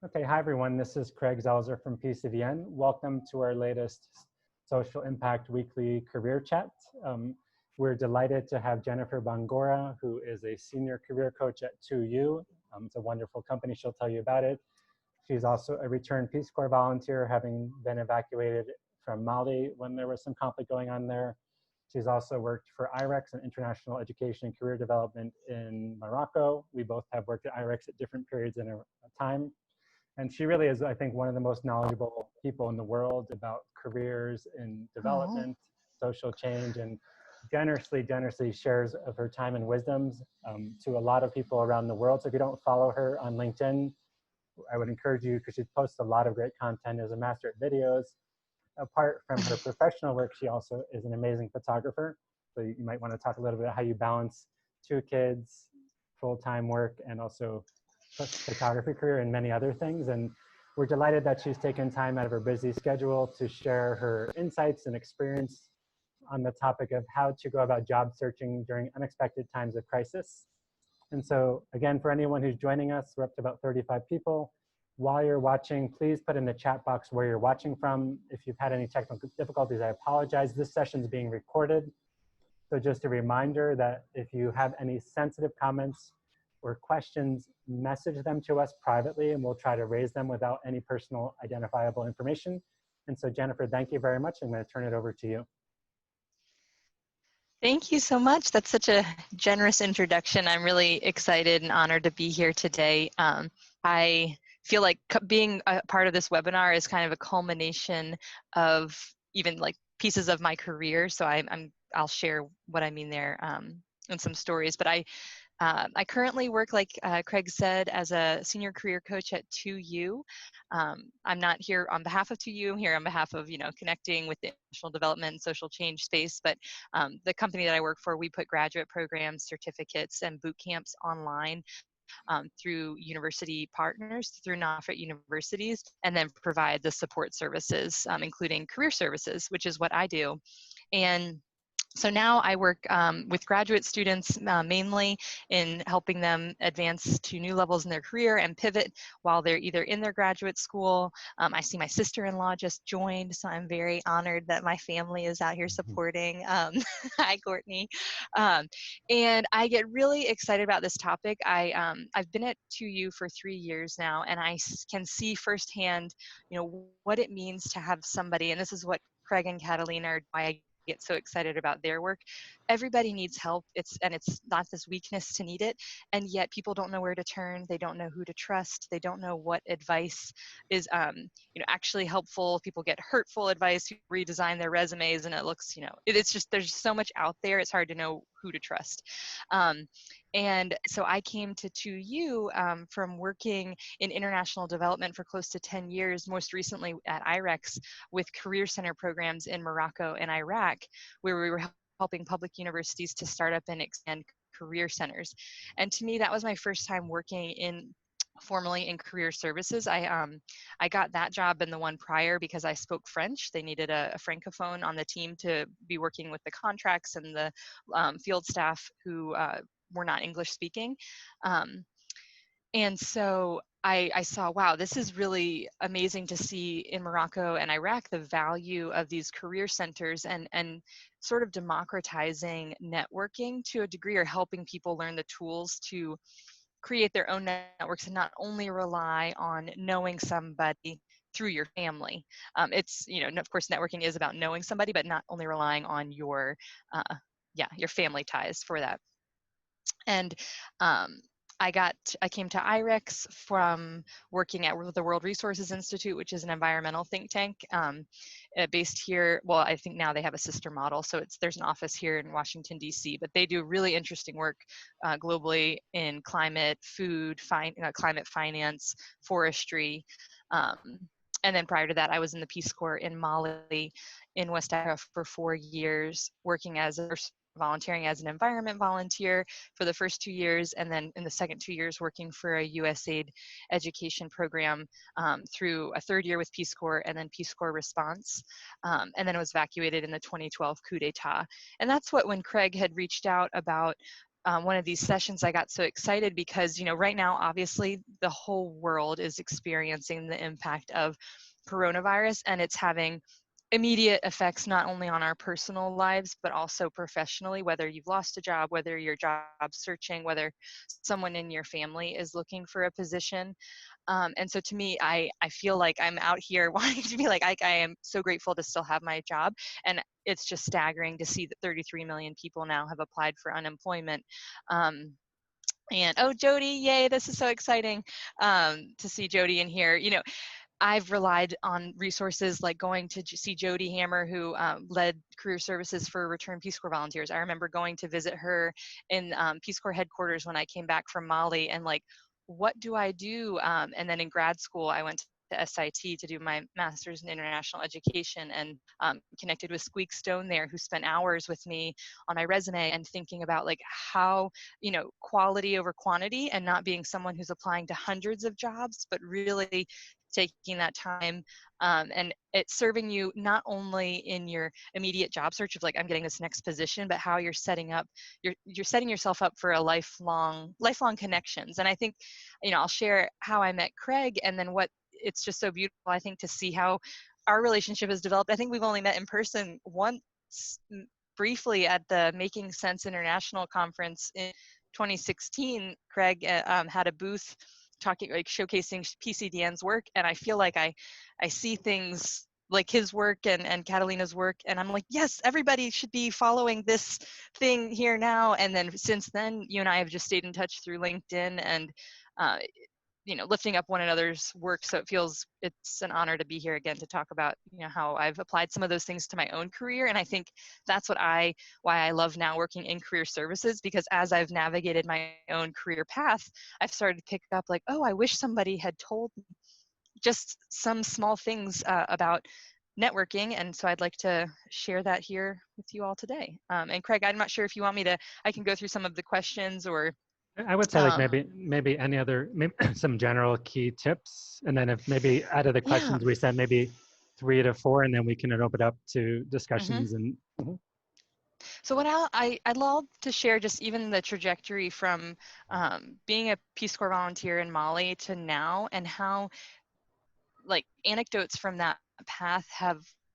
Okay, hi everyone. This is Craig Zelzer from PCDN. Welcome to our latest Social Impact Weekly Career Chat. We're delighted to have Jennifer Bangoura, who is a senior career coach at 2U. It's a wonderful company. She'll tell you about it. She's also a returned Peace Corps volunteer, having been evacuated from Mali when there was some conflict going on there. She's also worked for IREX and International Education and Career Development in Morocco. We both have worked at IREX at different periods in our time. And she really is, I think, one of the most knowledgeable people in the world about careers in development, social change, and generously shares of her time and wisdoms to a lot of people around the world. So if you don't follow her on LinkedIn, I would encourage you, because she posts a lot of great content as a master at videos. Apart from her professional work, she also is an amazing photographer. So you might want to talk a little bit about how you balance 2 kids, full-time work, and also photography career and many other things. And we're delighted that she's taken time out of her busy schedule to share her insights and experience on the topic of how to go about job searching during unexpected times of crisis. And so again, for anyone who's joining us, we're up to about 35 people. While you're watching, please put in the chat box where you're watching from. If you've had any technical difficulties, I apologize. This session is being recorded. So just a reminder that if you have any sensitive comments or questions, message them to us privately and we'll try to raise them without any personal identifiable information. And so Jennifer, thank you very much. I'm going to turn it over to you. Thank you so much. That's such a generous introduction. I'm really excited and honored to be here today. I feel like being a part of this webinar is kind of a culmination of even like pieces of my career. So I'll share what I mean there and some stories. But I currently work, like Craig said, as a senior career coach at 2U. I'm not here on behalf of 2U. I'm here on behalf of, connecting with the international development and social change space. But the company that I work for, we put graduate programs, certificates, and boot camps online through university partners, through nonprofit universities, and then provide the support services, including career services, which is what I do. And so now I work with graduate students mainly in helping them advance to new levels in their career and pivot while they're either in their graduate school. I see my sister-in-law just joined, so I'm very honored that my family is out here supporting. Hi, Courtney. And I get really excited about this topic. I've been at 2U for 3 years now, and I can see firsthand, what it means to have somebody, and this is what Craig and Catalina are why I get so excited about their work. Everybody needs help. It's not this weakness to need it, and yet people don't know where to turn. They don't know who to trust. They don't know what advice is actually helpful. People get hurtful advice, redesign their resumes, and it looks it's just there's so much out there. It's hard to know who to trust. And so I came to 2U from working in international development for close to 10 years, most recently at IREX with career center programs in Morocco and Iraq, where we were helping public universities to start up and expand career centers. And to me, that was my first time working formally in career services. I got that job and the one prior because I spoke French. They needed a francophone on the team to be working with the contracts and the field staff who were not English speaking. And so I saw, wow, this is really amazing to see in Morocco and Iraq the value of these career centers and sort of democratizing networking to a degree, or helping people learn the tools to create their own networks and not only rely on knowing somebody through your family. It's, of course, networking is about knowing somebody, but not only relying on your family ties for that. And I came to IREX from working at the World Resources Institute, which is an environmental think tank based here. Well, I think now they have a sister model, so there's an office here in Washington, D.C., but they do really interesting work globally in climate, food, climate finance, forestry. And then prior to that, I was in the Peace Corps in Mali, in West Africa for 4 years, volunteering as an environment volunteer for the first 2 years, and then in the second 2 years working for a USAID education program through a 3rd year with Peace Corps and then Peace Corps response. And then I was evacuated in the 2012 coup d'etat. And that's when Craig had reached out about one of these sessions, I got so excited because, right now, obviously, the whole world is experiencing the impact of coronavirus, and it's having immediate effects not only on our personal lives, but also professionally, whether you've lost a job, whether you're job searching, whether someone in your family is looking for a position. And so to me, I feel like I'm out here wanting to be like, I am so grateful to still have my job. And it's just staggering to see that 33 million people now have applied for unemployment. And oh, Jody, yay, this is so exciting to see Jody in here. I've relied on resources like going to see Jody Hammer, who led career services for Return Peace Corps volunteers. I remember going to visit her in Peace Corps headquarters when I came back from Mali, and like, what do I do? And then in grad school, I went to SIT to do my master's in international education, and connected with Squeak Stone there, who spent hours with me on my resume and thinking about like how, quality over quantity, and not being someone who's applying to hundreds of jobs, but really taking that time and it's serving you not only in your immediate job search of like, I'm getting this next position, but how you're setting up, you're setting yourself up for a lifelong connections. And I think, I'll share how I met Craig, and then what it's just so beautiful, I think, to see how our relationship has developed. I think we've only met in person once, briefly, at the Making Sense International Conference in 2016. Craig had a booth talking, like showcasing PCDN's work, and I feel like I see things like his work and Catalina's work, and I'm like, yes, everybody should be following this thing here now. And then since then, you and I have just stayed in touch through LinkedIn, and lifting up one another's work. So it's an honor to be here again to talk about, how I've applied some of those things to my own career. And I think that's why I love now working in career services, because as I've navigated my own career path, I've started to pick up like, oh, I wish somebody had told me just some small things about networking. And so I'd like to share that here with you all today. And Craig, I'm not sure if you want me to, I can go through some of the questions, or I would say like maybe any other, maybe some general key tips, and then if maybe out of the questions we said, maybe 3 to 4, and then we can open it up to discussions. And so what I'd love to share just even the trajectory from being a Peace Corps volunteer in Mali to now, and how like anecdotes from that path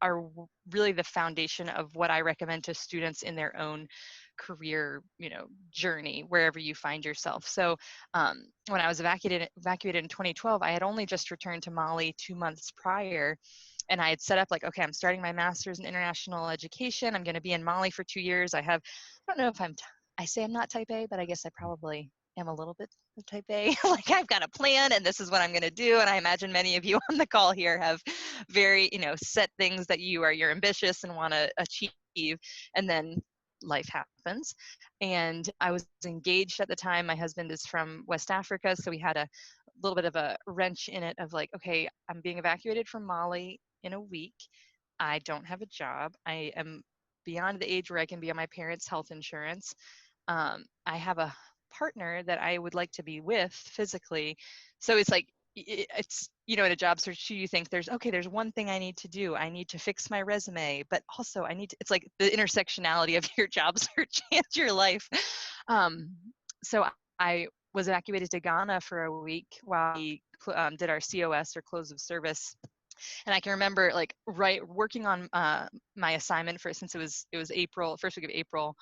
are really the foundation of what I recommend to students in their own career, journey, wherever you find yourself. So when I was evacuated in 2012, I had only just returned to Mali 2 months prior. And I had set up like, okay, I'm starting my master's in international education. I'm going to be in Mali for 2 years. I don't know if I say I'm not type A, but I guess I probably am a little bit of type A. Like, I've got a plan and this is what I'm going to do. And I imagine many of you on the call here have very, set things that you're ambitious and want to achieve. And then life happens. And I was engaged at the time. My husband is from West Africa, so we had a little bit of a wrench in it of like, okay, I'm being evacuated from Mali in a week. I don't have a job. I am beyond the age where I can be on my parents' health insurance. I have a partner that I would like to be with physically. So it's like, it's, in a job search, you think there's one thing I need to do. I need to fix my resume, but also it's like the intersectionality of your job search and your life. So I was evacuated to Ghana for a week while we did our COS, or close of service. And I can remember like working on my assignment since it was April, first week of April,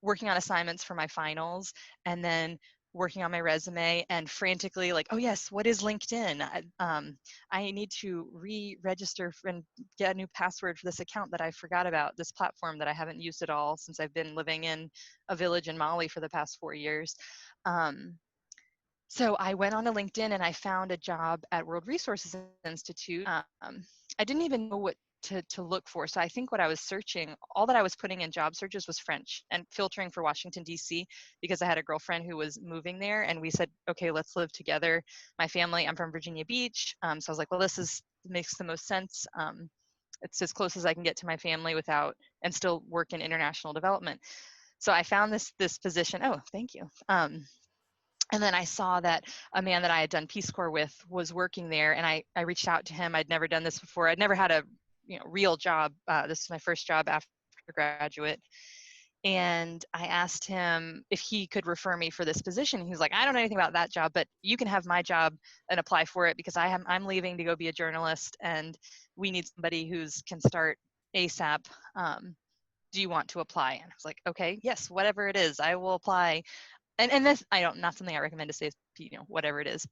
working on assignments for my finals, and then working on my resume and frantically like, oh yes, what is LinkedIn? I need to re-register and get a new password for this account that I forgot about, this platform that I haven't used at all since I've been living in a village in Mali for the past 4 years. So I went on to LinkedIn and I found a job at World Resources Institute. I didn't even know what to look for. So I think what I was searching, all that I was putting in job searches was French, and filtering for Washington, D.C., because I had a girlfriend who was moving there, and we said, okay, let's live together. My family, I'm from Virginia Beach. So I was like, well, makes the most sense. It's as close as I can get to my family and still work in international development. So I found this position. Oh, thank you. And then I saw that a man that I had done Peace Corps with was working there, and I reached out to him. I'd never done this before. I'd never had a real job. This is my first job after graduate. And I asked him if he could refer me for this position. He was like, I don't know anything about that job, but you can have my job and apply for it, because I'm leaving to go be a journalist, and we need somebody who's can start ASAP. Do you want to apply? And I was like, okay, yes, whatever it is, I will apply. And this, not something I recommend to say, whatever it is.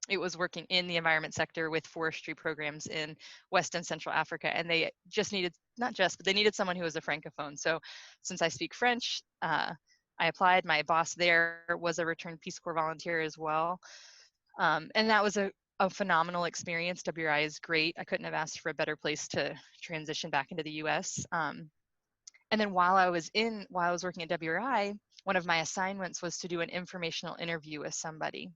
It was working in the environment sector with forestry programs in West and Central Africa. And they just needed, but they needed someone who was a Francophone. So since I speak French, I applied. My boss there was a returned Peace Corps volunteer as well. And that was a phenomenal experience. WRI is great. I couldn't have asked for a better place to transition back into the US. And then while I was working at WRI, one of my assignments was to do an informational interview with somebody.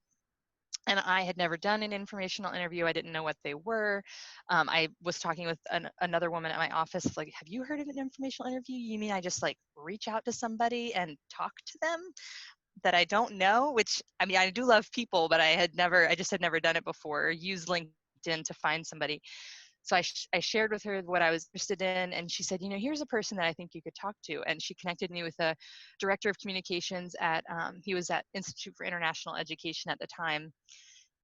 And I had never done an informational interview. I didn't know what they were. I was talking with another woman at my office, like, have you heard of an informational interview? You mean I just like reach out to somebody and talk to them that I don't know? Which, I mean, I do love people, but I just had never done it before, or used LinkedIn to find somebody. So I shared with her what I was interested in, and she said, here's a person that I think you could talk to. And she connected me with a director of communications he was at Institute for International Education at the time.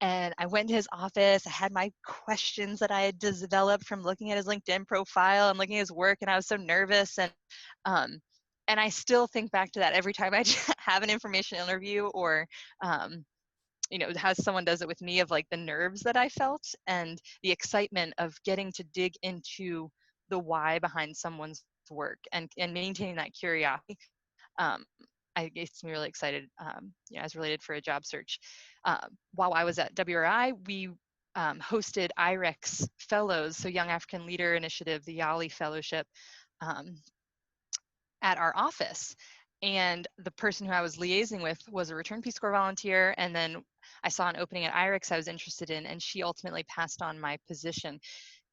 And I went to his office. I had my questions that I had developed from looking at his LinkedIn profile and looking at his work, and I was so nervous. And I still think back to that every time I have an information interview, or how someone does it with me, of like the nerves that I felt and the excitement of getting to dig into the why behind someone's work and maintaining that curiosity. It gets me really excited as related for a job search. While I was at WRI, we hosted IREX fellows, so Young African Leader Initiative, the YALI Fellowship, at our office. And the person who I was liaising with was a returned Peace Corps volunteer. And then I saw an opening at IREX I was interested in, and she ultimately passed on my position.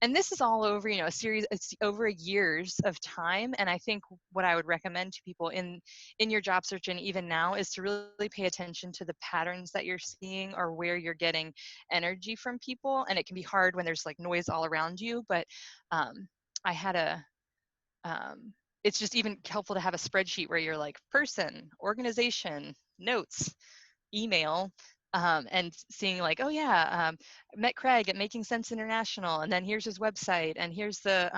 And this is all over, it's over years of time. And I think what I would recommend to people in your job search, and even now, is to really pay attention to the patterns that you're seeing, or where you're getting energy from people. And it can be hard when there's like noise all around you, but I had it's just even helpful to have a spreadsheet where you're like person, organization, notes, email, and seeing like, oh yeah, met Craig at Making Sense International, and then here's his website, and here's the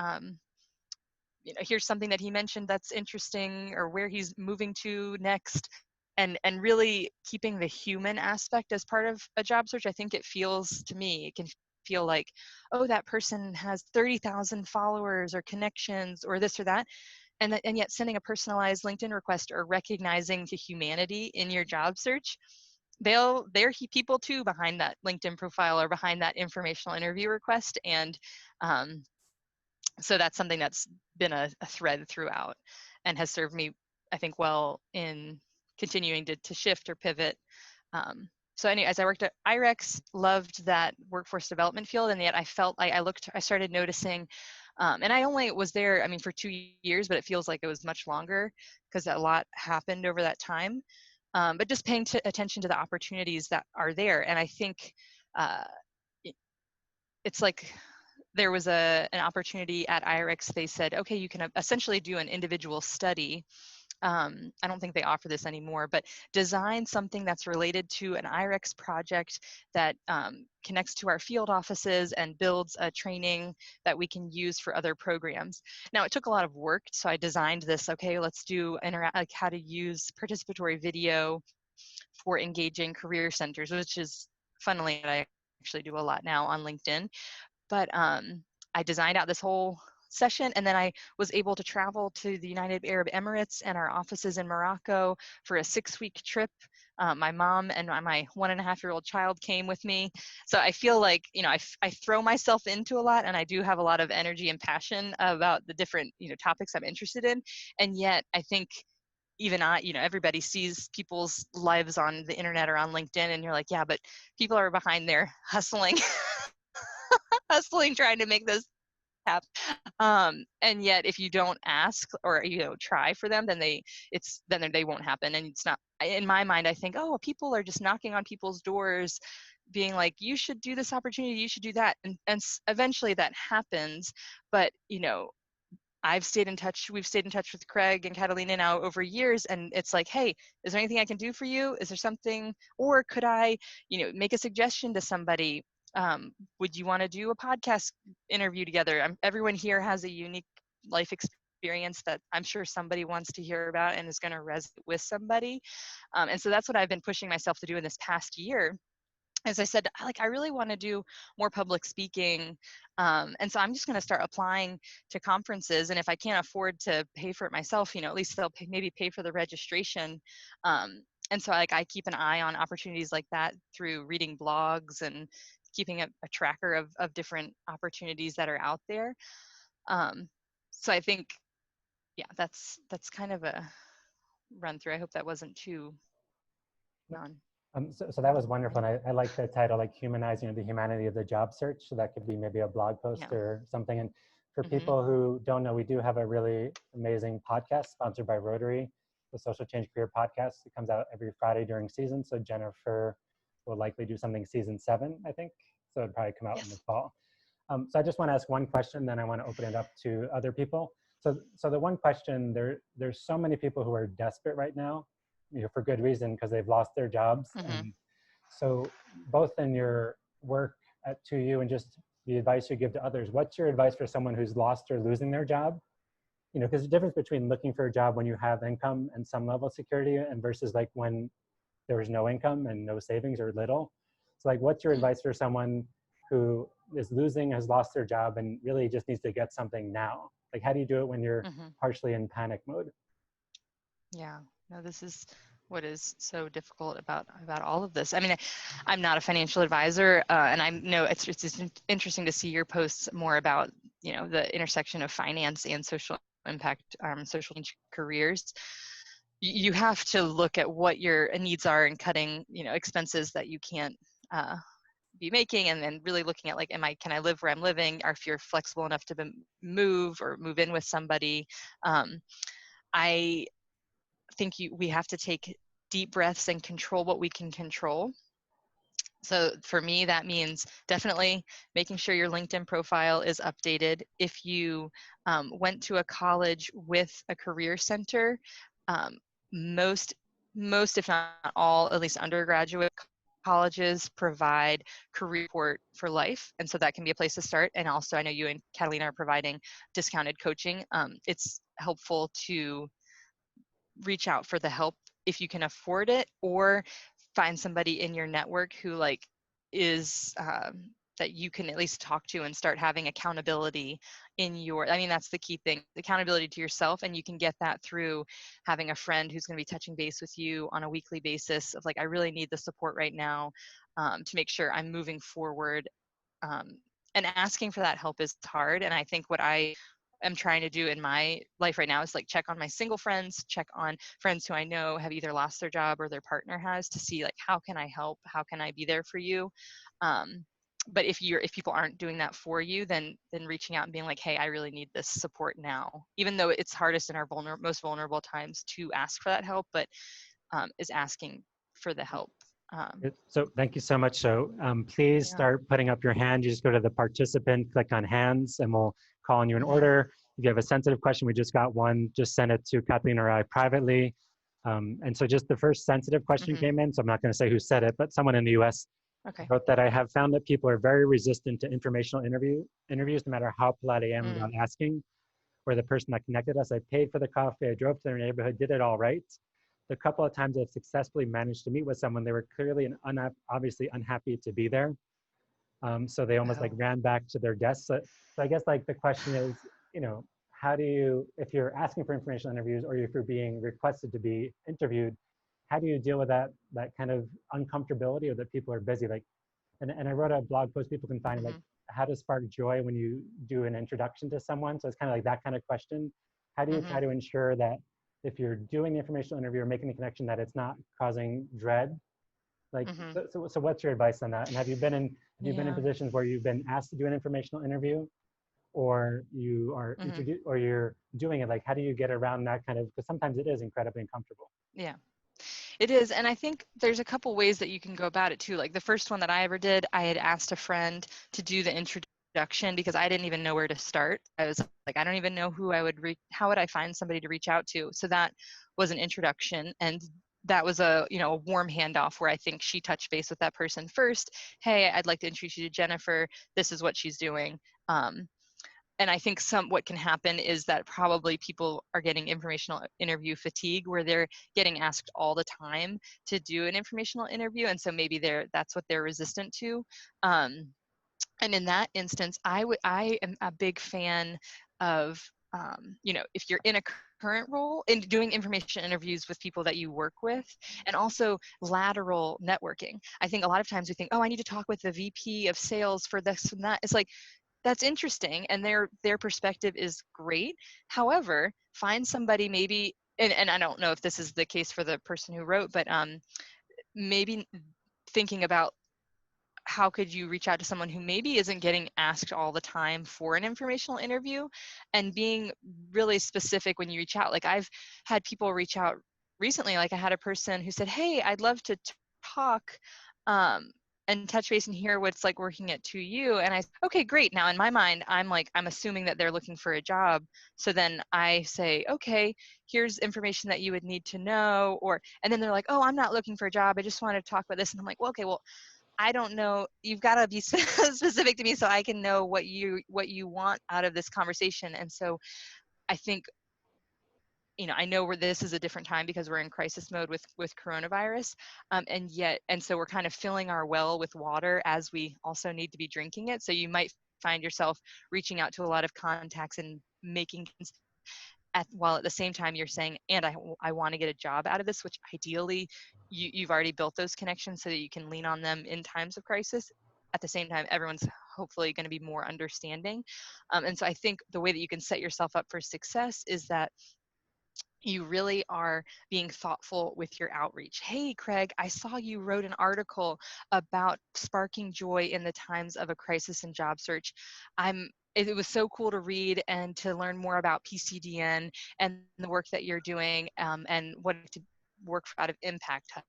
here's something that he mentioned that's interesting, or where he's moving to next. And really keeping the human aspect as part of a job search. I think it can feel like, oh, that person has 30,000 followers or connections or this or that. And yet sending a personalized LinkedIn request, or recognizing the humanity in your job search, they're people too behind that LinkedIn profile or behind that informational interview request. And so that's something that's been a thread throughout, and has served me, I think, well in continuing to shift or pivot. So anyway, as I worked at IREX, loved that workforce development field, and yet I felt like I started noticing, and I only was there, for 2 years, but it feels like it was much longer, because a lot happened over that time. But just paying attention to the opportunities that are there. And I think it's like, there was an opportunity at IREX. They said, okay, you can essentially do an individual study. I don't think they offer this anymore, but design something that's related to an IREX project that connects to our field offices and builds a training that we can use for other programs. Now, it took a lot of work, so I designed this, okay, let's do like how to use participatory video for engaging career centers, which is funnily what I actually do a lot now on LinkedIn. But I designed out this whole session, and then I was able to travel to the United Arab Emirates and our offices in Morocco for a 6-week trip. My mom and my 1.5-year-old child came with me. So I feel like, I throw myself into a lot, and I do have a lot of energy and passion about the different, topics I'm interested in. And yet I think even everybody sees people's lives on the internet or on LinkedIn, and you're like, yeah, but people are behind there hustling. Trying to make this happen. And yet if you don't ask or try for them, then they won't happen. And it's not, in my mind, I think, oh, people are just knocking on people's doors being like, you should do this opportunity, you should do that, and eventually that happens. But we've stayed in touch with Craig and Catalina now over years, and it's like, hey, is there anything I can do for you? Is there something, or could I, make a suggestion to somebody? Would you want to do a podcast interview together? Everyone here has a unique life experience that I'm sure somebody wants to hear about and is going to resonate with somebody. And so that's what I've been pushing myself to do in this past year. As I said, I really want to do more public speaking. And so I'm just going to start applying to conferences. And if I can't afford to pay for it myself, at least they'll maybe pay for the registration. And so I keep an eye on opportunities like that through reading blogs and keeping a tracker of different opportunities that are out there. So I think, yeah, that's kind of a run through. I hope that wasn't too non. So that was wonderful. And I like the title, like humanizing the humanity of the job search. So that could be maybe a blog post or something. And for people who don't know, we do have a really amazing podcast sponsored by Rotary, the Social Change Career Podcast. It comes out every Friday during season. So Jennifer will likely do something season 7, I think. So it'd probably come out in the fall. So I just want to ask one question, then I want to open it up to other people. So the one question, there's so many people who are desperate right now, for good reason, because they've lost their jobs. And so both in your work at 2U and just the advice you give to others, what's your advice for someone who's lost or losing their job? Because there's a difference between looking for a job when you have income and some level of security and versus like when there was no income and no savings or little. So what's your advice for someone who is losing, has lost their job and really just needs to get something now? How do you do it when you're partially in panic mode? Yeah. No, this is what is so difficult about all of this. I mean, I'm not a financial advisor, and I know it's interesting to see your posts more about the intersection of finance and social impact, social change careers. You have to look at what your needs are and cutting expenses that you can't be making, and then really looking at can I live where I'm living, or if you're flexible enough to move or move in with somebody. I think we have to take deep breaths and control what we can control. So for me, that means definitely making sure your LinkedIn profile is updated. If you went to a college with a career center, most, if not all, at least undergraduate colleges provide career support for life. And so that can be a place to start. And also, I know you and Catalina are providing discounted coaching. It's helpful to reach out for the help if you can afford it, or find somebody in your network who is that you can at least talk to and start having accountability in that's the key thing, accountability to yourself. And you can get that through having a friend who's going to be touching base with you on a weekly basis of I really need the support right now to make sure I'm moving forward. And asking for that help is hard. And I think what I am trying to do in my life right now is check on my single friends, check on friends who I know have either lost their job or their partner has, to see how can I help, how can I be there for you. But if people aren't doing that for you, then reaching out and being hey, I really need this support now, even though it's hardest in our most vulnerable times to ask for that help, but is asking for the help. So thank you so much. So please start putting up your hand. You just go to the participant, click on hands, and we'll call on you in order. If you have a sensitive question, we just got one, just send it to Kathleen or I privately. And so just the first sensitive question came in, so I'm not going to say who said it, but someone in the US wrote that I have found that people are very resistant to informational interviews, no matter how polite I am about asking. Or the person that connected us, I paid for the coffee, I drove to their neighborhood, did it all right. The couple of times I've successfully managed to meet with someone, they were clearly and obviously unhappy to be there. So they almost ran back to their desks. So I guess the question is, how do you, if you're asking for informational interviews or if you're being requested to be interviewed, how do you deal with that kind of uncomfortability, or that people are busy? And I wrote a blog post, people can find how to spark joy when you do an introduction to someone. So it's kind of that kind of question. How do you try to ensure that if you're doing the informational interview or making the connection, that it's not causing dread? So what's your advice on that? And have you been in positions where you've been asked to do an informational interview, or you are introduced, or you're doing it? How do you get around that kind of, because sometimes it is incredibly uncomfortable. Yeah, it is. And I think there's a couple ways that you can go about it too. The first one that I ever did, I had asked a friend to do the introduction introduction because I didn't even know where to start. I was like, I don't even know who I would how would I find somebody to reach out to? So that was an introduction, and that was a a warm handoff where I think she touched base with that person first. Hey, I'd like to introduce you to Jennifer. This is what she's doing. And I think what can happen is that probably people are getting informational interview fatigue, where they're getting asked all the time to do an informational interview, and so maybe that's what they're resistant to. And in that instance, I am a big fan of if you're in a current role, in doing information interviews with people that you work with, and also lateral networking. I think a lot of times we think, oh, I need to talk with the VP of sales for this and that. It's like, that's interesting, and their perspective is great. However, find somebody maybe, and I don't know if this is the case for the person who wrote, but maybe thinking about how could you reach out to someone who maybe isn't getting asked all the time for an informational interview, and being really specific when you reach out. Like, I've had people reach out recently. Like, I had a person who said, hey, I'd love to talk and touch base and hear what it's like working at 2U. And I said, okay, great. Now in my mind, I'm assuming that they're looking for a job. So then I say, okay, here's information that you would need to know. And then they're like, oh, I'm not looking for a job. I just want to talk about this. And I'm like, well, okay, well, I don't know. You've got to be specific to me so I can know what you want out of this conversation. And so I think, I know where this is a different time because we're in crisis mode with coronavirus, and so we're kind of filling our well with water as we also need to be drinking it. So you might find yourself reaching out to a lot of contacts and making, while at the same time you're saying, and I want to get a job out of this, which ideally you've already built those connections so that you can lean on them in times of crisis. At the same time, everyone's hopefully going to be more understanding. And so I think the way that you can set yourself up for success is that you really are being thoughtful with your outreach. Hey, Craig, I saw you wrote an article about sparking joy in the times of a crisis in job search. It was so cool to read and to learn more about PCDN and the work that you're doing, and what to work out of Impact Hub.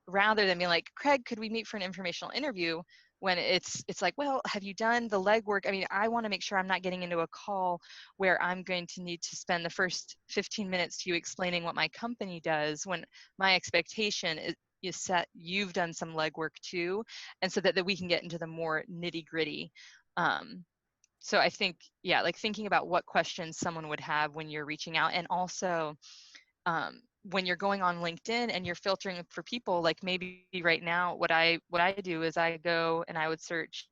Rather than being like, Craig, could we meet for an informational interview? When it's like, well, have you done the legwork? I mean, I want to make sure I'm not getting into a call where I'm going to need to spend the first 15 minutes to you explaining what my company does, when my expectation is set, you've done some legwork too, and so that we can get into the more nitty gritty. So I think, yeah, like thinking about what questions someone would have when you're reaching out, and also when you're going on LinkedIn and you're filtering for people, like maybe right now, what I do is I go and I would search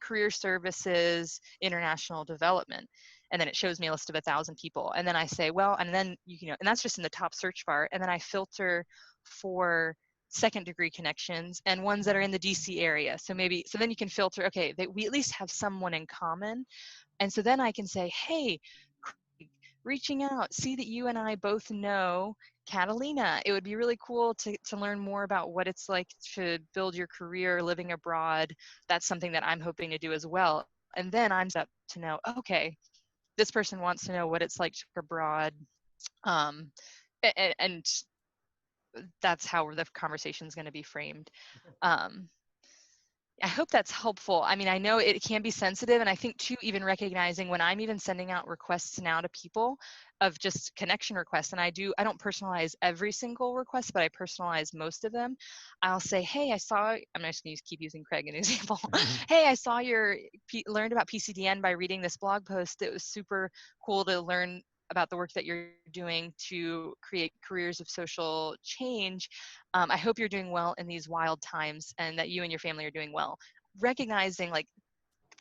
career services, international development, and then it shows me a list of 1,000 people. And then I say, well, and then and that's just in the top search bar. And then I filter for second degree connections and ones that are in the DC area. So then you can filter, okay, we at least have someone in common. And so then I can say, hey, reaching out, see that you and I both know Catalina. It would be really cool to learn more about what it's like to build your career living abroad. That's something that I'm hoping to do as well. And then I'm up to know, okay, this person wants to know what it's like to work abroad. And that's how the conversation is going to be framed. I hope that's helpful. I mean, I know it can be sensitive, and I think too, even recognizing when I'm even sending out requests now to people of just connection requests, and I don't personalize every single request, but I personalize most of them. I'll say, hey, I'm just going to keep using Craig as an example. Hey, I saw learned about PCDN by reading this blog post. It was super cool to learn about the work that you're doing to create careers of social change. I hope you're doing well in these wild times, and that you and your family are doing well. Recognizing, like,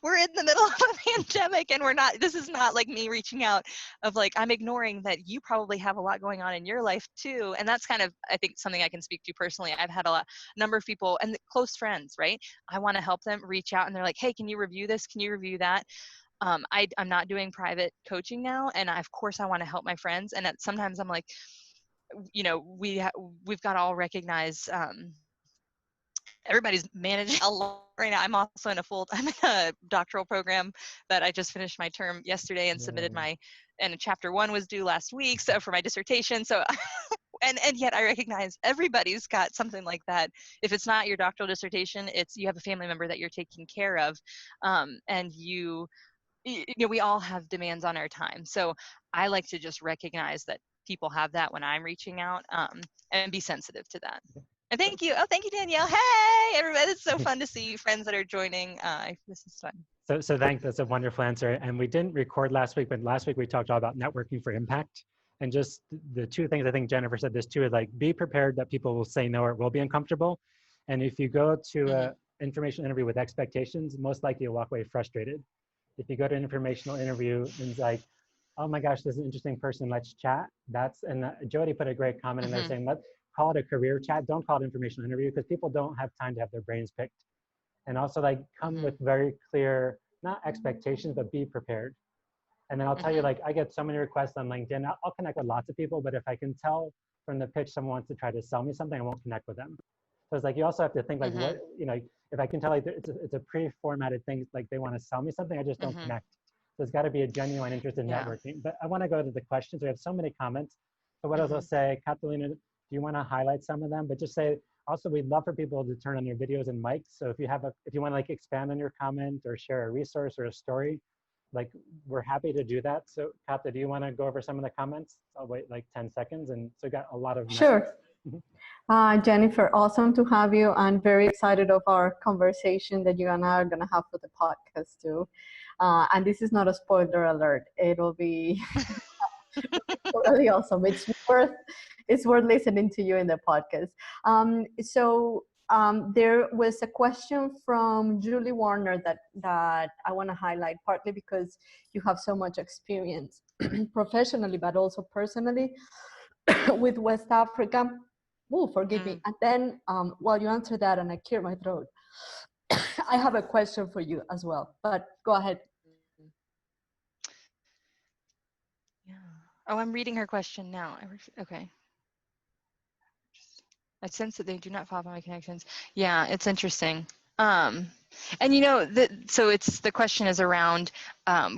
we're in the middle of a pandemic, and this is not like me reaching out of like, I'm ignoring that you probably have a lot going on in your life too. And that's kind of, I think, something I can speak to personally. I've had number of people and close friends, right? I want to help them reach out, and they're like, hey, can you review this? Can you review that? I'm not doing private coaching now, and of course I want to help my friends. And sometimes I'm like, we've got to all recognize everybody's managing a lot right now. I'm in a doctoral program that I just finished my term yesterday and submitted and chapter 1 was due last week, so for my dissertation. So and yet I recognize everybody's got something like that. If it's not your doctoral dissertation, it's you have a family member that you're taking care of, and we all have demands on our time. So I like to just recognize that people have that when I'm reaching out, and be sensitive to that. And thank you. Oh, thank you, Danielle. Hey, everybody. It's so fun to see friends that are joining. This is fun. So thanks. That's a wonderful answer. And we didn't record last week, but last week we talked all about networking for impact. And just the two things I think Jennifer said this too is like, be prepared that people will say no or will be uncomfortable. And if you go to an informational interview with expectations, most likely you'll walk away frustrated. If you go to an informational interview and it's like, oh my gosh, this is an interesting person, let's chat. And Jody put a great comment in there saying, let's call it a career chat. Don't call it an informational interview because people don't have time to have their brains picked. And also like come with very clear, not expectations, but be prepared. And then I'll tell you, like, I get so many requests on LinkedIn. I'll connect with lots of people, but if I can tell from the pitch someone wants to try to sell me something, I won't connect with them. So it's like, you also have to think like, what, if I can tell like it's a pre-formatted thing, like they want to sell me something, I just don't connect. So it's got to be a genuine interest in networking. But I want to go to the questions. We have so many comments. So what else I'll say, Catalina, do you want to highlight some of them? But just say, also, we'd love for people to turn on your videos and mics. So if you want to like expand on your comment or share a resource or a story, like we're happy to do that. So Kata, do you want to go over some of the comments? I'll wait like 10 seconds. And so we got a lot of Sure. Jennifer, awesome to have you. I'm very excited of our conversation that you and I are going to have for the podcast too. And this is not a spoiler alert. It'll be totally awesome. It's worth listening to you in the podcast. There was a question from Julie Warner that I want to highlight, partly because you have so much experience professionally, but also personally with West Africa. Oh, forgive me. And then while you answer that and I clear my throat, I have a question for you as well, but go ahead. Yeah. Oh, I'm reading her question now. Okay. I sense that they do not follow my connections. Yeah, it's interesting. And so the question is around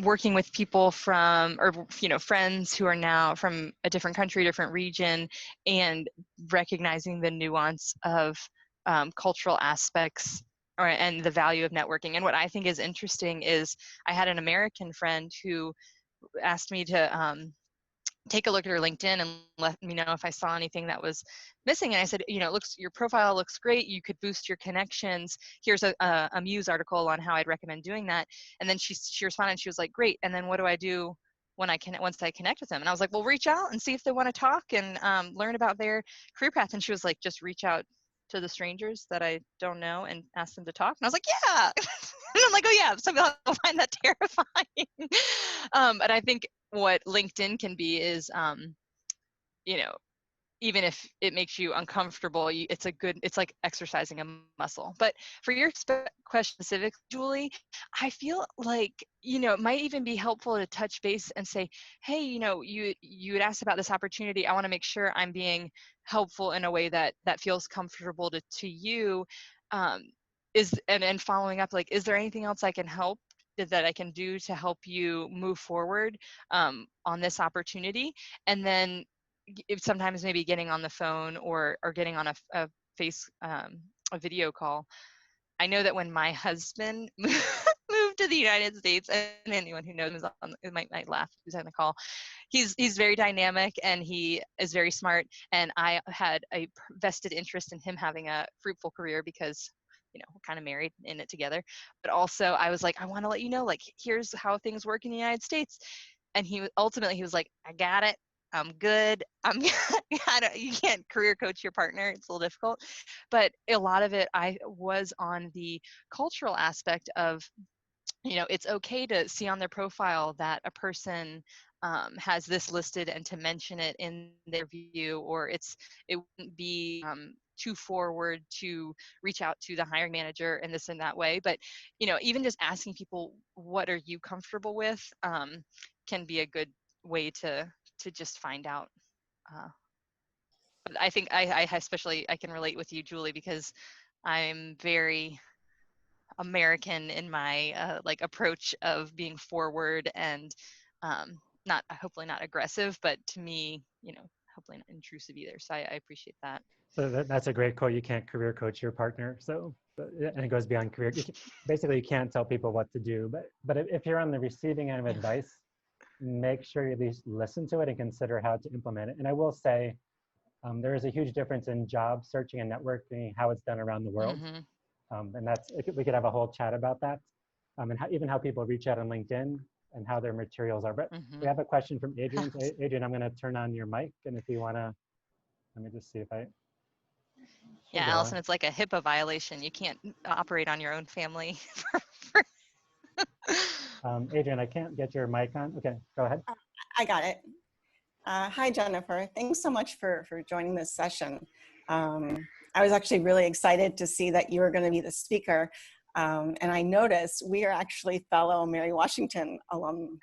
working with people friends who are now from a different country, different region, and recognizing the nuance of cultural aspects and the value of networking. And what I think is interesting is I had an American friend who asked me to take a look at her LinkedIn and let me know if I saw anything that was missing. And I said, your profile looks great. You could boost your connections. Here's a Muse article on how I'd recommend doing that. And then she responded, she was like, great. And then what do I do once I connect with them? And I was like, well, reach out and see if they want to talk and learn about their career path. And she was like, just reach out to the strangers that I don't know and ask them to talk. And I was like, yeah. And I'm like, oh yeah, some people will find that terrifying. But I think what LinkedIn can be is, even if it makes you uncomfortable, it's like exercising a muscle. But for your question specifically, Julie, I feel like, it might even be helpful to touch base and say, hey, you had asked about this opportunity. I want to make sure I'm being helpful in a way that feels comfortable to you. And following up, like, is there anything else I can help that I can do to help you move forward on this opportunity? And then sometimes maybe getting on the phone or getting on a video call. I know that when my husband moved to the United States, and anyone who knows him might laugh who's on the call, he's very dynamic and he is very smart, and I had a vested interest in him having a fruitful career because we're kind of married in it together. But also I was like, I want to let you know, like, here's how things work in the United States. And he was like, I got it. I'm good. You can't career coach your partner. It's a little difficult. But a lot of it, I was on the cultural aspect of, it's okay to see on their profile that a person has this listed and to mention it in their view, or it wouldn't be too forward to reach out to the hiring manager in this and that way. But even just asking people, what are you comfortable with, can be a good way to just find out. But I think I especially I can relate with you, Julie, because I'm very American in my like approach of being forward and hopefully not aggressive, but to me, hopefully not intrusive either. So I appreciate that. So that's a great quote. You can't career coach your partner. So, and it goes beyond career. Basically, you can't tell people what to do. But if you're on the receiving end of advice, make sure you at least listen to it and consider how to implement it. And I will say, there is a huge difference in job searching and networking, how it's done around the world. And we could have a whole chat about that. And even how people reach out on LinkedIn and how their materials are. But we have a question from Adrian. So Adrian, I'm going to turn on your mic. And if you want to, let me just see if I. Yeah, Allison, it's like a HIPAA violation. You can't operate on your own family. Adrian, I can't get your mic on. Okay, go ahead. I got it. Hi, Jennifer. Thanks so much for joining this session. I was actually really excited to see that you were going to be the speaker. And I noticed we are actually fellow Mary Washington alum.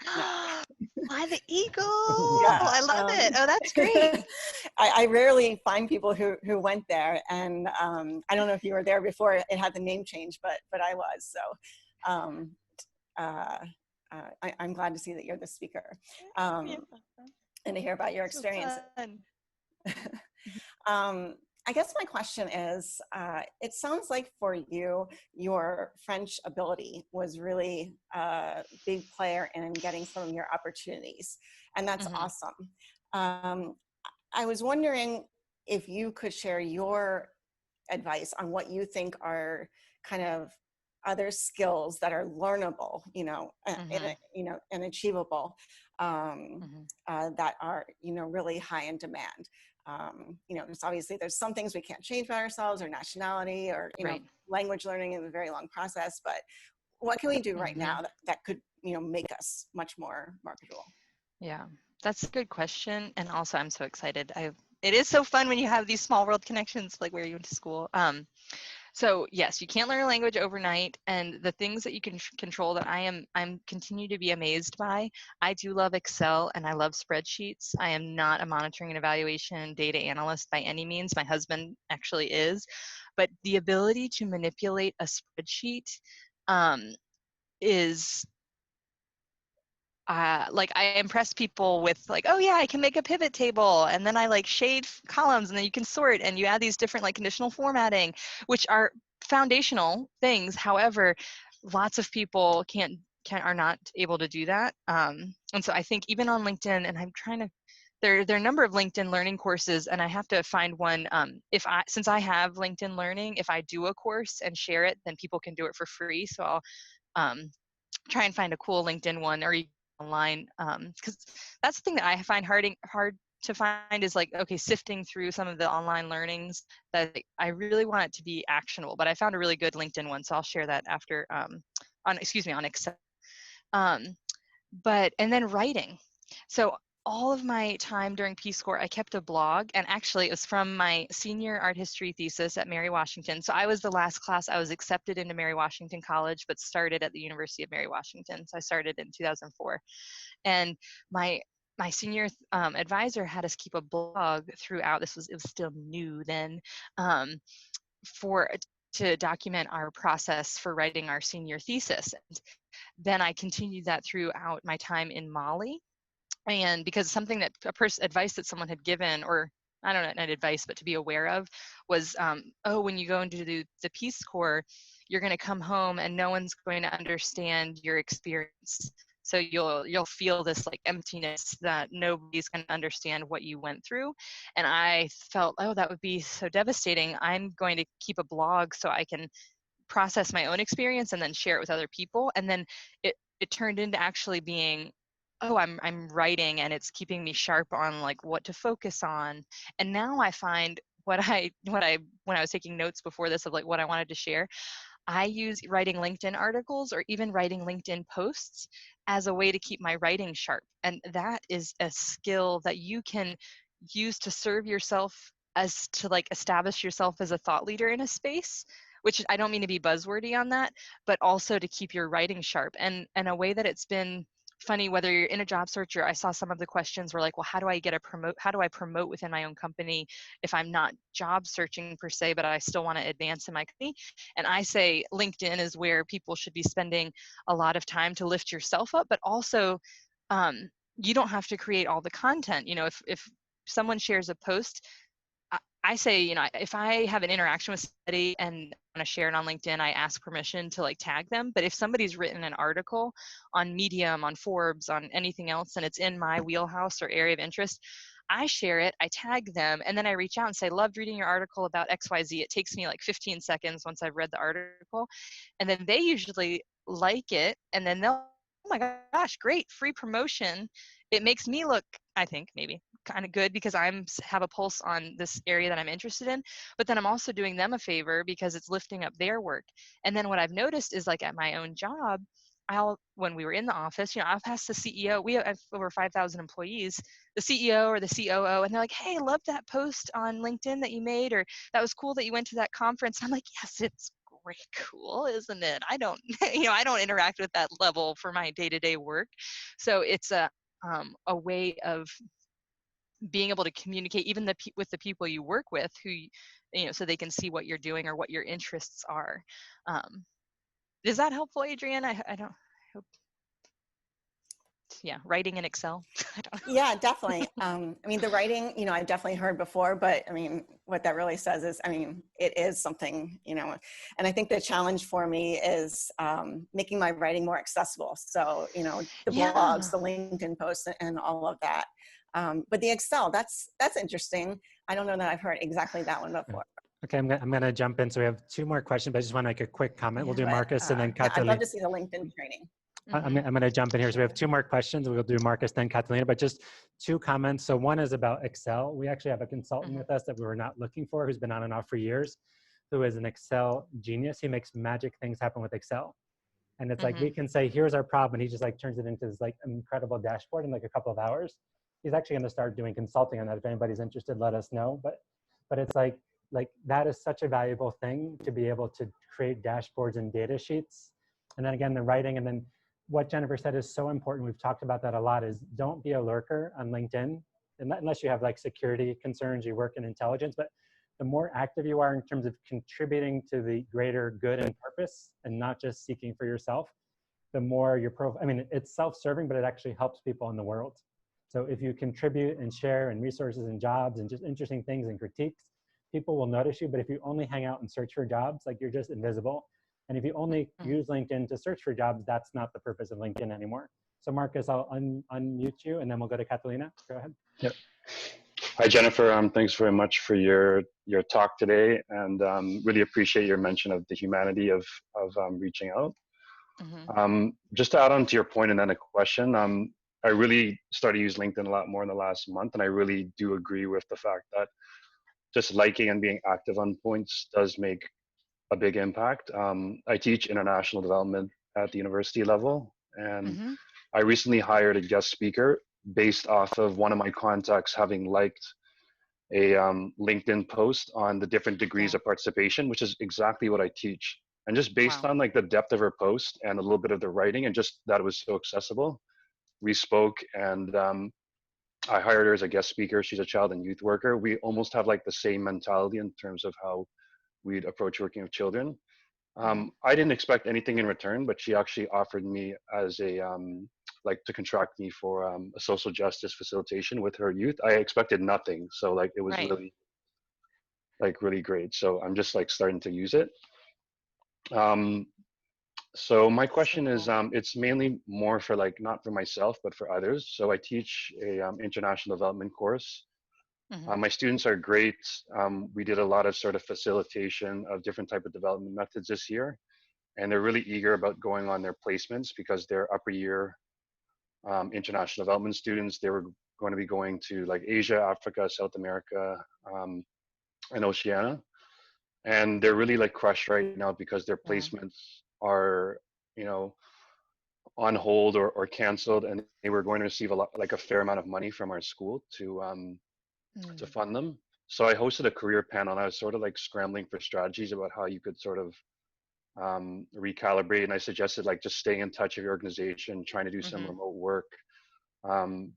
Why the Eagle? Yeah, I love it. Oh, that's great. I rarely find people who went there. And I don't know if you were there before it had the name change, but I was. So I'm glad to see that you're the speaker and to hear about your experience. I guess my question is, it sounds like for you, your French ability was really a big player in getting some of your opportunities, and that's awesome. I was wondering if you could share your advice on what you think are kind of other skills that are learnable, and achievable, that are, really high in demand. There's obviously there's some things we can't change by ourselves, or nationality, or language learning is a very long process. But what can we do right now that could make us much more marketable? Yeah, that's a good question. And also, I'm so excited. It is so fun when you have these small world connections, like where you went to school. So yes, you can't learn a language overnight, and the things that you can control that I'm continue to be amazed by. I do love Excel and I love spreadsheets. I am not a monitoring and evaluation data analyst by any means. My husband actually is, but the ability to manipulate a spreadsheet is like, I impress people with like, oh yeah, I can make a pivot table, and then I like shade columns, and then you can sort, and you add these different like conditional formatting, which are foundational things. However, lots of people are not able to do that. And so I think even on LinkedIn, and I'm trying to, there are a number of LinkedIn learning courses, and I have to find one. Since I have LinkedIn Learning, if I do a course and share it, then people can do it for free. So I'll try and find a cool LinkedIn one, or online, because that's the thing that I find hard to find is like, okay, sifting through some of the online learnings that I really want it to be actionable. But I found a really good LinkedIn one, so I'll share that after on Excel. And then writing. So all of my time during Peace Corps, I kept a blog, and actually it was from my senior art history thesis at Mary Washington. So I was the last class. I was accepted into Mary Washington College, but started at the University of Mary Washington. So I started in 2004. And my senior advisor had us keep a blog throughout. It was still new then, to document our process for writing our senior thesis. And then I continued that throughout my time in Mali. And because something that advice that someone had given, or I don't know, not advice, but to be aware of, was, when you go into the Peace Corps, you're going to come home and no one's going to understand your experience. So you'll feel this like emptiness that nobody's going to understand what you went through. And I felt, that would be so devastating. I'm going to keep a blog so I can process my own experience and then share it with other people. And then it turned into actually being, I'm writing, and it's keeping me sharp on like what to focus on. And now I find when I was taking notes before this of like what I wanted to share, I use writing LinkedIn articles or even writing LinkedIn posts as a way to keep my writing sharp. And that is a skill that you can use to serve yourself, as to like establish yourself as a thought leader in a space, which I don't mean to be buzzwordy on that, but also to keep your writing sharp. And a way that it's been funny, whether you're in a job search, or I saw some of the questions were like, well, how do I promote within my own company if I'm not job searching per se, but I still want to advance in my company? And I say LinkedIn is where people should be spending a lot of time to lift yourself up, but also you don't have to create all the content. If someone shares a post, I say, you know, if I have an interaction with somebody and want to share it on LinkedIn, I ask permission to like tag them. But if somebody's written an article on Medium, on Forbes, on anything else, and it's in my wheelhouse or area of interest, I share it, I tag them, and then I reach out and say, loved reading your article about XYZ. It takes me like 15 seconds once I've read the article. And then they usually like it, and then they'll, oh my gosh, great, free promotion. It makes me look, I think, maybe kind of good because have a pulse on this area that I'm interested in, but then I'm also doing them a favor because it's lifting up their work. And then what I've noticed is like at my own job, when we were in the office, you know, I'll pass the CEO, we have over 5,000 employees, the CEO or the COO, and they're like, hey, love that post on LinkedIn that you made, or that was cool that you went to that conference. I'm like, yes, it's great, cool, isn't it? I don't, you know, I don't interact with that level for my day-to-day work. So it's a way of being able to communicate even with the people you work with, who, you know, so they can see what you're doing or what your interests are. Is that helpful, Adrienne? I don't hope. Yeah, writing in Excel. I don't know. Yeah, definitely. I mean, the writing, you know, I've definitely heard before, but I mean, what that really says is, I mean, it is something, you know, and I think the challenge for me is making my writing more accessible. So, you know, the blogs, the LinkedIn posts, and all of that. But the Excel, that's interesting. I don't know that I've heard exactly that one before. Okay, I'm gonna jump in. So we have two more questions, but I just want to make a quick comment. We'll do Marcus and then Catalina. I'd love to see the LinkedIn training. I'm going to jump in here. So we have two more questions. We'll do Marcus, then Catalina, but just two comments. So one is about Excel. We actually have a consultant with us that we were not looking for, who's been on and off for years, who is an Excel genius. He makes magic things happen with Excel. And it's like, we can say, here's our problem. And he just like turns it into this like incredible dashboard in like a couple of hours. He's actually going to start doing consulting on that. If anybody's interested, let us know. But it's like that is such a valuable thing to be able to create dashboards and data sheets. And then again, the writing, and then what Jennifer said is so important. We've talked about that a lot, is don't be a lurker on LinkedIn, unless you have like security concerns, you work in intelligence. But the more active you are in terms of contributing to the greater good and purpose and not just seeking for yourself, the more your profile, I mean, it's self-serving, but it actually helps people in the world. So if you contribute and share and resources and jobs and just interesting things and critiques, people will notice you. But if you only hang out and search for jobs, like you're just invisible. And if you only use LinkedIn to search for jobs, that's not the purpose of LinkedIn anymore. So Marcus, I'll unmute you and then we'll go to Catalina. Go ahead. Yep. Hi, Jennifer. Thanks very much for your talk today, and really appreciate your mention of the humanity of reaching out. Just to add on to your point and then a question, I really started to use LinkedIn a lot more in the last month, and I really do agree with the fact that just liking and being active on points does make a big impact. I teach international development at the university level, and I recently hired a guest speaker based off of one of my contacts having liked a LinkedIn post on the different degrees of participation, which is exactly what I teach. And just based on like the depth of her post and a little bit of the writing and just that it was so accessible, we spoke, and I hired her as a guest speaker. She's a child and youth worker. We almost have like the same mentality in terms of how we'd approach working with children. I didn't expect anything in return, but she actually offered me as a, like to contract me for a social justice facilitation with her youth. I expected nothing. So like, it was really, like really great. So I'm just like starting to use it. So my question is, it's mainly more for like, not for myself, but for others. So I teach a international development course. My students are great. We did a lot of sort of facilitation of different type of development methods this year, and they're really eager about going on their placements because they're upper year international development students. They were going to be going to like Asia, Africa, South America, and Oceania. And they're really like crushed right now because their placements are, you know, on hold or canceled, and they were going to receive a fair amount of money from our school to fund them. So I hosted a career panel, and I was sort of like scrambling for strategies about how you could sort of recalibrate. And I suggested like just staying in touch with your organization, trying to do some remote work,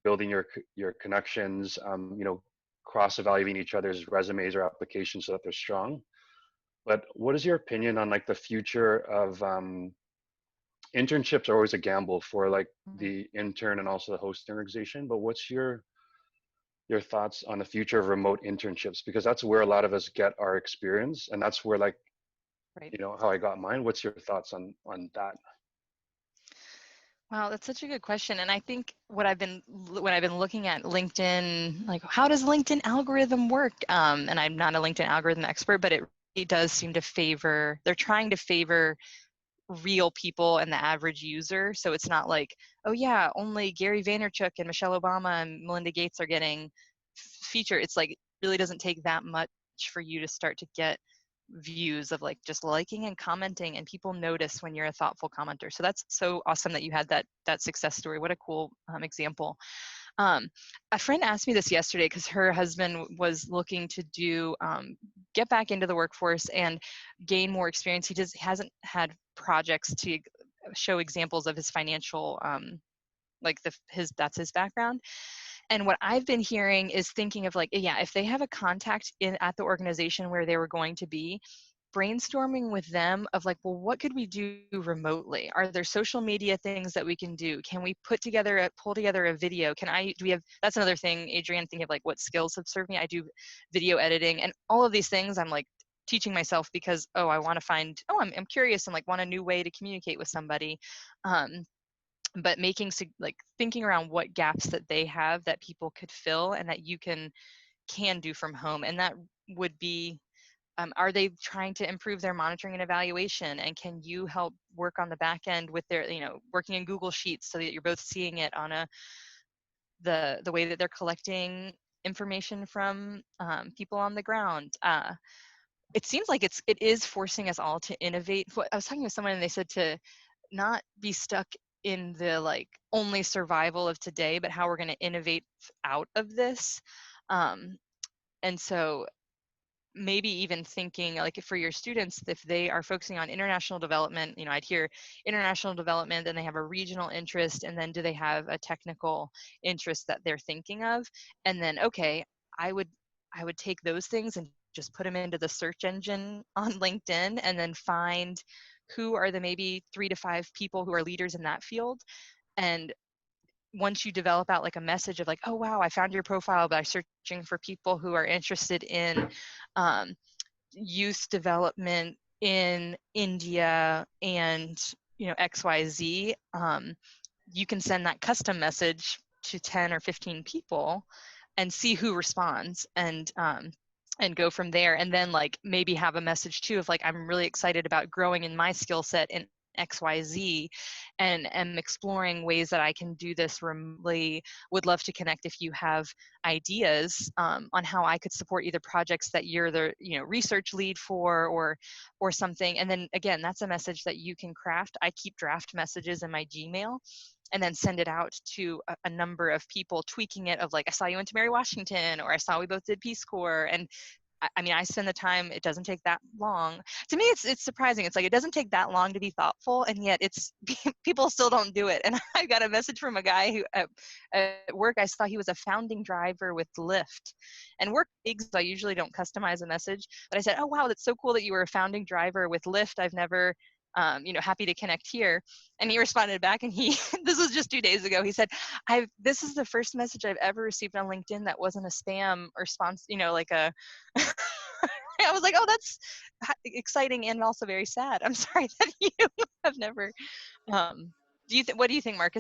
building your connections, you know, cross-evaluating each other's resumes or applications so that they're strong. But what is your opinion on like the future of internships? Are always a gamble for like the intern and also the host organization, but what's your your thoughts on the future of remote internships, because that's where a lot of us get our experience, and that's where, like, Right. you know, how I got mine. What's your thoughts on that? Wow, that's such a good question. And I think when I've been looking at LinkedIn, like how does LinkedIn algorithm work? And I'm not a LinkedIn algorithm expert, but it really does seem to favor, they're trying to favor real people and the average user. So it's not like, oh yeah, only Gary Vaynerchuk and Michelle Obama and Melinda Gates are getting featured. It's like, it really doesn't take that much for you to start to get views of like just liking and commenting, and people notice when you're a thoughtful commenter. So that's so awesome that you had that success story. What a cool example. A friend asked me this yesterday because her husband was looking to do get back into the workforce and gain more experience. He just hasn't had projects to show examples of his financial like that's his background. And what I've been hearing is thinking of like, yeah, if they have a contact at the organization where they were going to be, brainstorming with them of like, well, what could we do remotely? Are there social media things that we can do? Can we pull together a video? That's another thing, Adrienne, thinking of like what skills have served me. I do video editing, and all of these things I'm like teaching myself because, I'm curious and like want a new way to communicate with somebody. But thinking around what gaps that they have that people could fill and that you can do from home. And that would be, are they trying to improve their monitoring and evaluation? And can you help work on the back end with their, working in Google Sheets so that you're both seeing it on the way that they're collecting information from people on the ground? It seems like it is forcing us all to innovate. I was talking with someone and they said to not be stuck in the like only survival of today, but how we're going to innovate out of this. And so maybe even thinking like for your students, if they are focusing on international development, I'd hear international development, then they have a regional interest, and then do they have a technical interest that they're thinking of? And then, okay, I would take those things and just put them into the search engine on LinkedIn and then find who are the maybe 3 to 5 people who are leaders in that field. And once you develop out like a message of like, oh wow, I found your profile by searching for people who are interested in youth development in India and XYZ, you can send that custom message to 10 or 15 people and see who responds, and go from there. And then like maybe have a message too of like, I'm really excited about growing in my skill set in XYZ and am exploring ways that I can do this remotely. Would love to connect if you have ideas on how I could support either projects that you're the research lead for or something. And then again, that's a message that you can craft. I keep draft messages in my Gmail and then send it out to a number of people, tweaking it of like, I saw you went to Mary Washington, or I saw we both did Peace Corps. And I spend the time. It doesn't take that long. To me, it's surprising. It's like it doesn't take that long to be thoughtful, and yet it's people still don't do it. And I got a message from a guy who at work, I saw he was a founding driver with Lyft. And work gigs, I usually don't customize a message, but I said, oh wow, that's so cool that you were a founding driver with Lyft. I've never happy to connect here. And he responded back, and this was just 2 days ago. He said, this is the first message I've ever received on LinkedIn that wasn't a spam response, like a, I was like, oh, that's exciting and also very sad. I'm sorry that you have never, what do you think, Marcus?